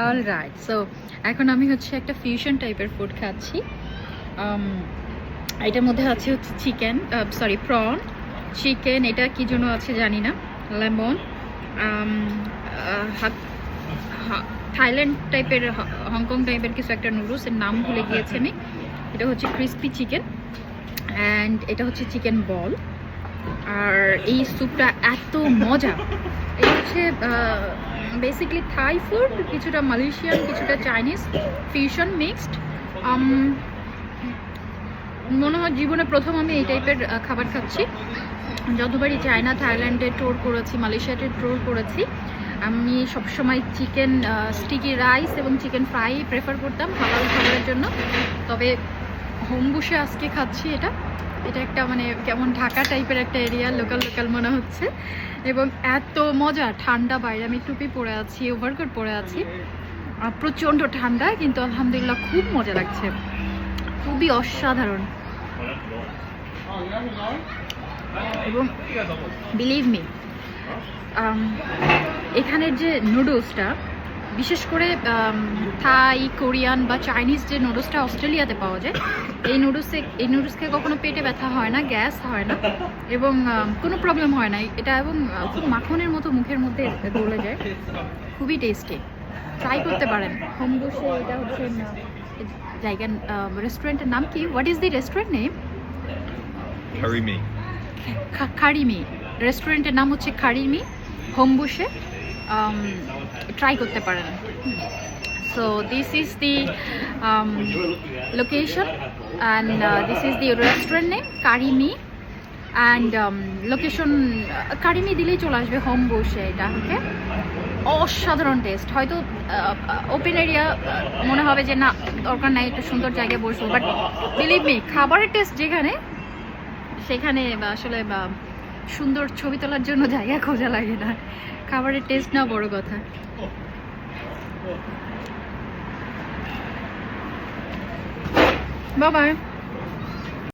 Alright, so এখন আমি হচ্ছে একটা ফিউশন টাইপের ফুড খাচ্ছি। এটার মধ্যে আছে হচ্ছে চিকেন, সরি প্রন, চিকেন, এটা কি জন্য আছে জানি না, লেমন, থাইল্যান্ড টাইপের, হংকং টাইপের কিছু একটা নুডলস, এর নাম ভুলে গিয়েছি আমি। এটা হচ্ছে ক্রিসপি চিকেন অ্যান্ড এটা হচ্ছে চিকেন বল। আর এই স্যুপটা এত মজা। এটা হচ্ছে বেসিকলি থাই ফুড, কিছুটা মালয়েশিয়ান, কিছুটা চাইনিজ ফিউশন মিক্সড। মনে হয় জীবনে প্রথম আমি এই টাইপের খাবার খাচ্ছি। যতবারই চায়না, থাইল্যান্ডে ট্যুর করেছি, মালয়েশিয়াতে ট্যুর করেছি, আমি সবসময় চিকেন স্টিকি রাইস এবং চিকেন ফ্রাই প্রেফার করতাম হালাল খাবারের জন্য। তবে হোম বসে আজকে খাচ্ছি এটা। এটা একটা মানে কেমন ঢাকা টাইপের একটা এরিয়া, লোকাল লোকাল মনে হচ্ছে এবং এত মজা। ঠান্ডা বাইরে, আমি টুপি পরে আছি, ওভারকোট পরে আছি, প্রচণ্ড ঠান্ডা, কিন্তু আলহামদুলিল্লাহ খুব মজা লাগছে, খুবই অসাধারণ। এবং বিলিভ মি, এখানের যে নুডলসটা, বিশেষ করে থাই, কোরিয়ান বা চাইনিজ যে নুডলসটা অস্ট্রেলিয়াতে পাওয়া যায়, এই নুডলস খেয়ে কখনো পেটে ব্যথা হয় না, গ্যাস হয় না এবং কোনো প্রবলেম হয় না এটা, এবং খুব মাখনের মতো মুখের মধ্যে গলে যায়, খুবই টেস্টি। ট্রাই করতে পারেন হোম বসে। এটা হচ্ছে জায়গা, রেস্টুরেন্টের নাম কি? What is the restaurant name? Karimi. Karimi. রেস্টুরেন্টের নাম হচ্ছে খারিমি, হোম বসে। ট্রাই করতে পারেন। So this is the location and this is the restaurant name Karimi, and location Karimi দিলেই চলে আসবে, হোম বসে। এটা ওকে, অসাধারণ টেস্ট। হয়তো ওপেন এরিয়া মনে হবে যে না দরকার নাই, একটু সুন্দর জায়গায় বসবো, বাট বিলিভ মি, খাবারের টেস্ট যেখানে, সেখানে আসলে সুন্দর ছবি তোলার জন্য জায়গা খোঁজা লাগে না, খাবারের টেস্ট না বড় কথা। Bye bye.